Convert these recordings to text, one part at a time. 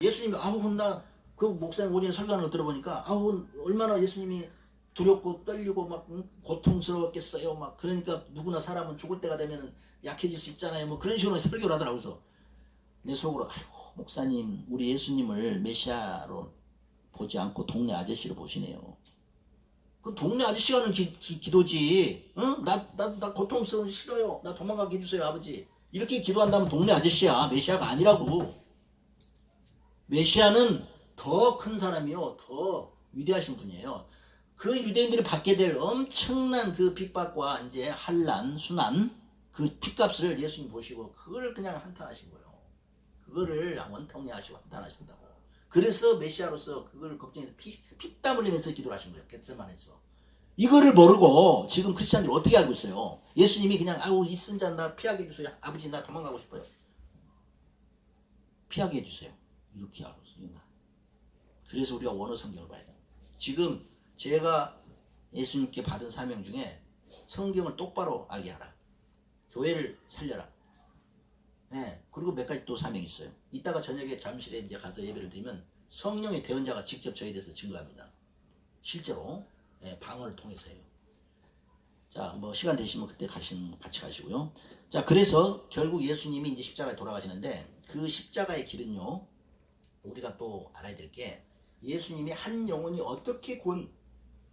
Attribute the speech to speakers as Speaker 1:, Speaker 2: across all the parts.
Speaker 1: 예수님이 아우 나 그 목사님 오전에 설교하는 거 들어보니까 아우 얼마나 예수님이 두렵고 떨리고 막 고통스러웠겠어요. 막 그러니까 누구나 사람은 죽을 때가 되면 약해질 수 있잖아요. 뭐 그런 식으로 설교를 하더라고요. 그래서 내 속으로 아이고 목사님 우리 예수님을 메시아로 보지 않고 동네 아저씨로 보시네요. 그 동네 아저씨가 하는 기도지. 응? 나 고통스러운 싫어요. 나 도망가게 해주세요 아버지. 이렇게 기도한다면 동네 아저씨야. 메시아가 아니라고. 메시아는 더 큰 사람이요. 더 위대하신 분이에요. 그 유대인들이 받게 될 엄청난 그 핍박과 이제 환난, 순환, 그 핏값을 예수님 보시고 그걸 그냥 한탄하신 거예요. 그거를 원통리 하시고 한탄하신다고. 그래서 메시아로서 그걸 걱정해서 피땀 흘리면서 기도를 하신 거예요. 겟세마네에서. 이거를 모르고 지금 크리스찬들이 어떻게 알고 있어요? 예수님이 그냥 아우 이 쓴 자 나 피하게 해주세요. 아버지 나 도망가고 싶어요. 피하게 해주세요. 이렇게 알고 있어요. 그래서 우리가 원어 성경을 봐야 돼요. 지금 제가 예수님께 받은 사명 중에 성경을 똑바로 알게 하라. 교회를 살려라. 네, 그리고 몇 가지 또 사명이 있어요. 이따가 저녁에 잠실에 이제 가서 예배를 드리면 성령의 대언자가 직접 저희에 대해서 증거합니다. 실제로 방언을 통해서요. 자, 뭐 시간 되시면 그때 같이 가시고요. 자, 그래서 결국 예수님이 이제 십자가에 돌아가시는데 그 십자가의 길은요. 우리가 또 알아야 될 게 예수님이 한 영혼이 어떻게 구원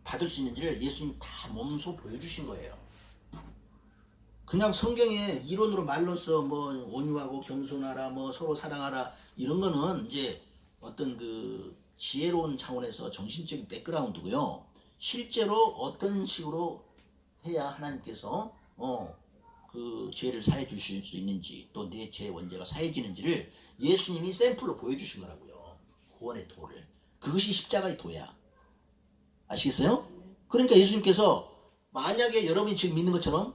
Speaker 1: 받을 수 있는지를 예수님이 다 몸소 보여주신 거예요. 그냥 성경에 이론으로 말로써 뭐 온유하고 겸손하라, 뭐 서로 사랑하라 이런 거는 이제 어떤 그 지혜로운 차원에서 정신적인 백그라운드고요. 실제로 어떤 식으로 해야 하나님께서 그 죄를 사해 주실 수 있는지 또 내 죄 원죄가 사해지는지를 예수님이 샘플로 보여주신 거라고요. 구원의 도를. 그것이 십자가의 도야. 아시겠어요? 그러니까 예수님께서 만약에 여러분이 지금 믿는 것처럼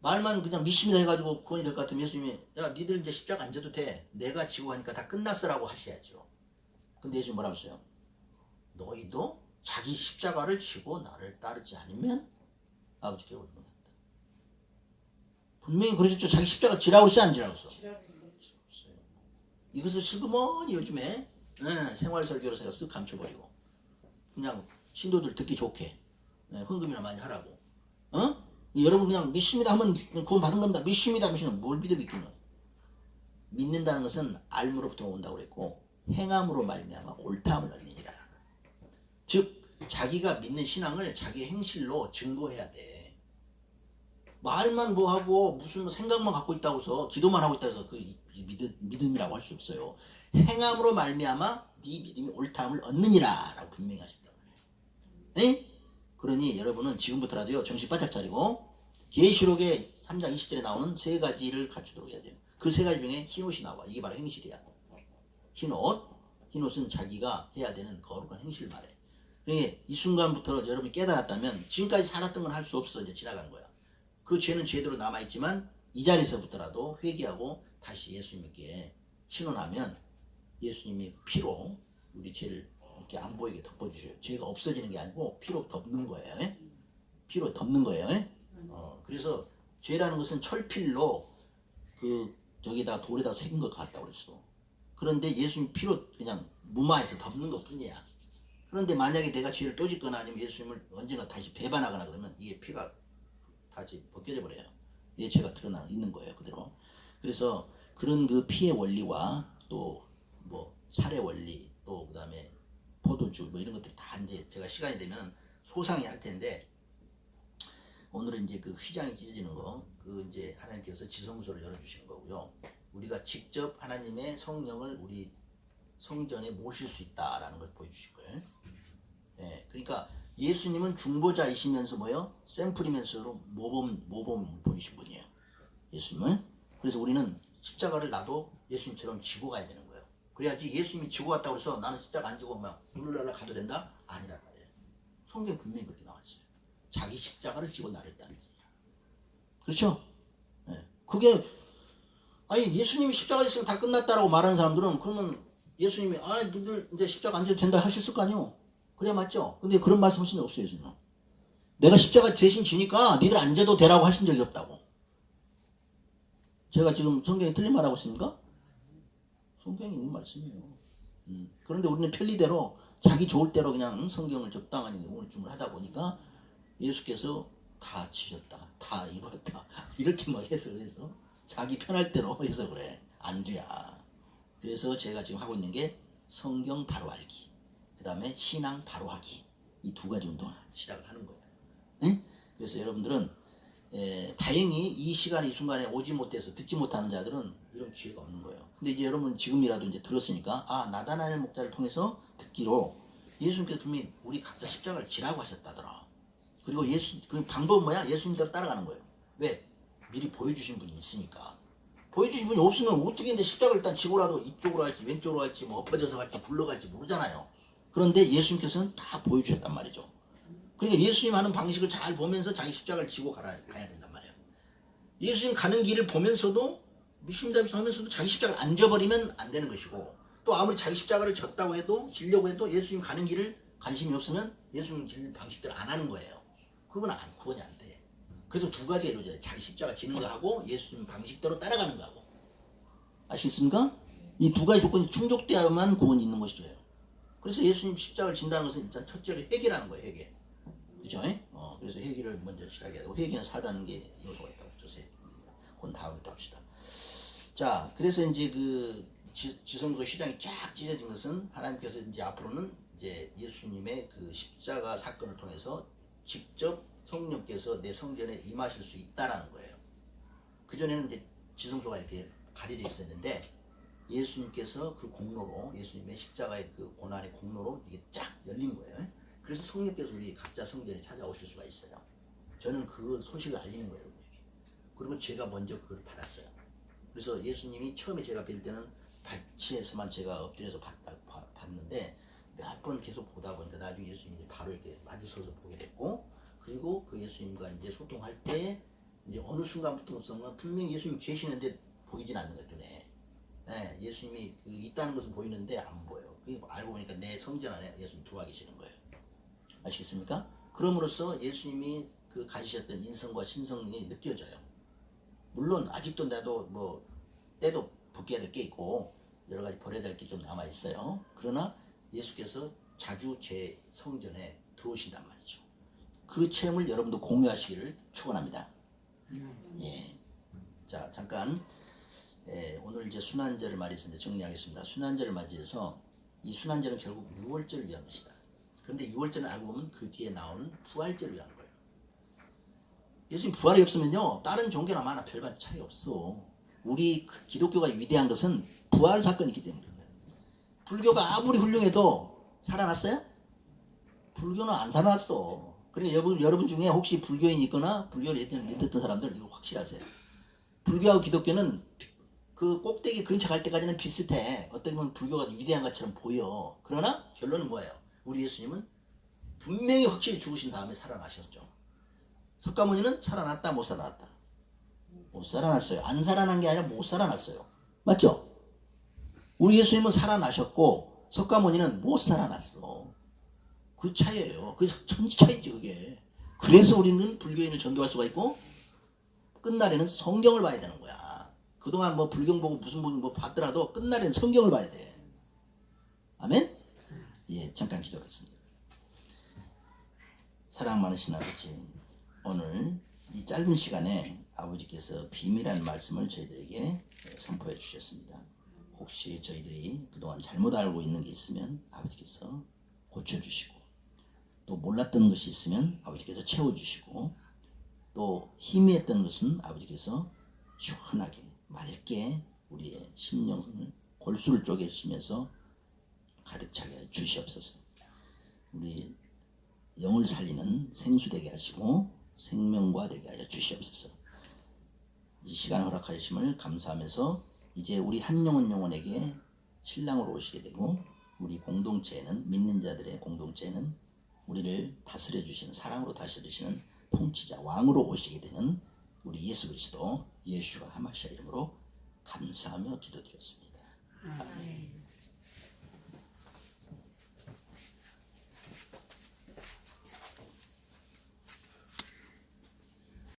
Speaker 1: 말만 그냥 믿습니다 해가지고 구원이 될 것 같으면 예수님이 야 니들 이제 십자가 안 져도 돼. 내가 지고 하니까 다 끝났어라고 하셔야죠. 근데 예수님 뭐라고 했어요? 너희도 자기 십자가를 지고 나를 따르지 않으면 아버지께 올 못한다. 분명히 그러셨죠. 자기 십자가 지라고 했어 안 지라고 했어? 이것을 슬그머니 요즘에 생활설교로 제가 쓱 감춰버리고 그냥 신도들 듣기 좋게 헌금이나 많이 하라고. 여러분 그냥 믿습니다 하면 구원 받은 겁니다. 믿습니다 하면 뭘 믿기는. 믿는다는 것은 알므로부터 온다고 그랬고 행함으로 말미암아 옳다함을 얻느니라. 즉 자기가 믿는 신앙을 자기 행실로 증거해야 돼. 말만 뭐 하고 무슨 생각만 갖고 있다고 해서 기도만 하고 있다고 해서 그 믿음이라고 할 수 없어요. 행함으로 말미암아 네 믿음이 옳다함을 얻느니라 라고 분명히 하신다고 해요. 그러니 여러분은 지금부터라도요 정신 바짝 차리고 계시록의 3장 20절에 나오는 세 가지를 갖추도록 해야 돼요. 그 세 가지 중에 흰옷이 나와. 이게 바로 행실이야. 흰옷은 자기가 해야 되는 거룩한 행실을 말해. 그러니까 이 순간부터 여러분이 깨달았다면 지금까지 살았던 건 할 수 없어. 이제 지나간 거야. 그 죄는 죄대로 남아있지만 이 자리에서부터라도 회개하고 다시 예수님께 신원하면 예수님이 피로 우리 죄를 이렇게 안 보이게 덮어주셔요. 죄가 없어지는 게 아니고 피로 덮는 거예요. 피로 덮는 거예요. 그래서 죄라는 것은 철필로 그 저기다 돌에다 새긴 것 같다고 그랬어. 그런데 예수님 피로 그냥 무마해서 덮는 것 뿐이야. 그런데 만약에 내가 죄를 또 짓거나 아니면 예수님을 언젠가 다시 배반하거나 그러면 이게 피가 다시 벗겨져 버려요. 내 죄가 드러나 있는 거예요. 그대로. 그래서 그런 그 피의 원리와 또 뭐 살의 원리 또 그다음에 포도주 뭐 이런 것들이 다 이제 제가 시간이 되면 소상히 할 텐데 오늘은 이제 그 휘장이 찢어지는 거 그 이제 하나님께서 지성소를 열어주시는 거고요. 우리가 직접 하나님의 성령을 우리 성전에 모실 수 있다라는 걸 보여주실 거예요. 그러니까 예수님은 중보자이시면서 뭐요? 샘플이면서 모범 보이신 분이에요. 예수님은. 그래서 우리는 십자가를 나도 예수님처럼 지고 가야 되는 거예요. 그래야지 예수님이 지고 갔다고 해서 나는 십자가 안 지고 막 울랄라 가도 된다? 아니란 말이에요. 성경에 분명히 그렇게 나와 있어요. 자기 십자가를 지고 나를 따르지. 그렇죠? 그게 아니 예수님이 십자가 있으면 다 끝났다라고 말하는 사람들은 그러면 예수님이 너희들 이제 십자가 안 져도 된다 하셨을 거 아니에요? 그래 맞죠? 근데 그런 말씀 하신 적 없어요. 예수님은. 내가 십자가 대신 지니까 니들 안 져도 되라고 하신 적이 없다고. 제가 지금 성경에 틀린 말 하고 있습니까? 성경에 있는 말씀이에요. 그런데 우리는 편리대로 자기 좋을 대로 그냥 성경을 적당히 오늘쯤을 하다 보니까 예수께서 다 지셨다, 다 이뤘다 이렇게 막 해석을 해서 자기 편할 대로 해서 그래. 안 돼야. 그래서 제가 지금 하고 있는 게 성경 바로 알기, 그 다음에 신앙 바로 하기, 이 두 가지 운동을 시작을 하는 거예요. 네? 그래서 여러분들은 다행히 이 시간에 이 순간에 오지 못해서 듣지 못하는 자들은 이런 기회가 없는 거예요. 근데 이제 여러분 지금이라도 이제 들었으니까 나다나엘 목자를 통해서 듣기로 예수님께서 분명히 우리 각자 십자가를 지라고 하셨다더라. 그리고 그 방법은 뭐야? 예수님대로 따라가는 거예요. 왜? 미리 보여주신 분이 있으니까. 보여주신 분이 없으면 어떻게 이제 십자가를 일단 지고라도 이쪽으로 할지 왼쪽으로 할지 뭐 엎어져서 갈지 굴러갈지 모르잖아요. 그런데 예수님께서는 다 보여주셨단 말이죠. 그러니까 예수님 하는 방식을 잘 보면서 자기 십자가를 지고 가야 된단 말이에요. 예수님 가는 길을 보면서도 미신잡이서 하면서도 자기 십자가를 안 져버리면 안 되는 것이고, 또 아무리 자기 십자가를 졌다고 해도 지려고 해도 예수님 가는 길을 관심이 없으면 예수님 길 방식대로 안 하는 거예요. 그건 구원이 안 돼. 그래서 두 가지가 이루어져요. 자기 십자가 지는 거하고 예수님 방식대로 따라가는 거하고. 아시겠습니까? 이 두 가지 조건이 충족되어야만 구원이 있는 것이죠. 그래서 예수님 십자가를 진다는 것은 일단 첫째로 회개라는 거예요. 회개. 그죠? 그래서 회개를 먼저 시작해야 되고, 회개는 4단계 요소가 있다고 했죠. 그건 다음에 또 합시다. 자, 그래서 이제 그 지성소 시장이 쫙 찢어진 것은 하나님께서 이제 앞으로는 이제 예수님의 그 십자가 사건을 통해서 직접 성령께서 내 성전에 임하실 수 있다라는 거예요. 그전에는 이제 지성소가 이렇게 가려져 있었는데 예수님께서 그 공로로, 예수님의 십자가의 그 고난의 공로로 이게 쫙 열린 거예요. 그래서 성령께서 우리 각자 성전에 찾아오실 수가 있어요. 저는 그 소식을 알리는 거예요. 그리고 제가 먼저 그걸 받았어요. 그래서 예수님이 처음에 제가 뵐 때는 밭에서만 제가 엎드려서 봤는데 몇 번 계속 보다 보니까 나중에 예수님이 바로 이렇게 마주서서 보게 됐고, 그리고 그 예수님과 이제 소통할 때 이제 어느 순간부터 분명히 예수님이 계시는데 보이진 않는 거예요, 눈에. 네, 예수님이 있다는 것은 보이는데 안 보여요. 알고 보니까 내 성전 안에 예수님 들어와 계시는 거예요. 아시겠습니까? 그럼으로써 예수님이 그 가지셨던 인성과 신성이 느껴져요. 물론 아직도 나도 뭐 때도 벗겨야 될 게 있고 여러 가지 버려야 될 게 좀 남아 있어요. 그러나 예수께서 자주 제 성전에 들어오신단 말이죠. 그 체험을 여러분도 공유하시기를 축원합니다. 예. 자, 잠깐 오늘 이제 순환절을 맞이해서 이제 정리하겠습니다. 순환절을 맞이해서 이 순환절은 결국 유월절을 위한 것이다. 그런데 유월절은 알고 보면 그 뒤에 나오는 부활절을 위한 거예요. 예수님 부활이 없으면요 다른 종교나 마나 별반 차이 없어. 우리 기독교가 위대한 것은 부활 사건이 있기 때문에 그래요. 불교가 아무리 훌륭해도 살아났어요? 불교는 안 살아났어. 그러니까 여러분 중에 혹시 불교인 있거나 불교를 믿었던 사람들 이거 확실하세요. 불교하고 기독교는 그 꼭대기 근처 갈 때까지는 비슷해. 어떻게 보면 불교가 위대한 것처럼 보여. 그러나 결론은 뭐예요? 우리 예수님은 분명히 확실히 죽으신 다음에 살아나셨죠. 석가모니는 살아났다 못 살아났다? 못 살아났어요. 안 살아난 게 아니라 못 살아났어요. 맞죠? 우리 예수님은 살아나셨고 석가모니는 못 살아났어. 그 차이예요. 그 천지 차이지 그게. 그래서 우리는 불교인을 전도할 수가 있고 끝날에는 성경을 봐야 되는 거야. 그동안 뭐 불경 보고 무슨 뭐 봤더라도 끝날에는 성경을 봐야 돼. 아멘? 예, 잠깐 기도하겠습니다. 사랑 많으신 아버지, 오늘 이 짧은 시간에 아버지께서 비밀한 말씀을 저희들에게 선포해 주셨습니다. 혹시 저희들이 그동안 잘못 알고 있는 게 있으면 아버지께서 고쳐주시고, 또 몰랐던 것이 있으면 아버지께서 채워주시고, 또 희미했던 것은 아버지께서 시원하게 맑게 우리의 심령을 골수를 쪼개시면서 가득 차게 주시옵소서. 우리 영을 살리는 생수 되게 하시고 생명과 되게 하여 주시옵소서. 이 시간 허락하심을 감사하면서 이제 우리 한 영혼에게 신랑으로 오시게 되고, 우리 공동체에는, 믿는 자들의 공동체에는 우리를 다스려 주시는, 사랑으로 다스려 주시는 통치자 왕으로 오시게 되는 우리 예수 그리스도 예슈아 하마시아 이름으로 감사하며 기도드렸습니다. 아멘.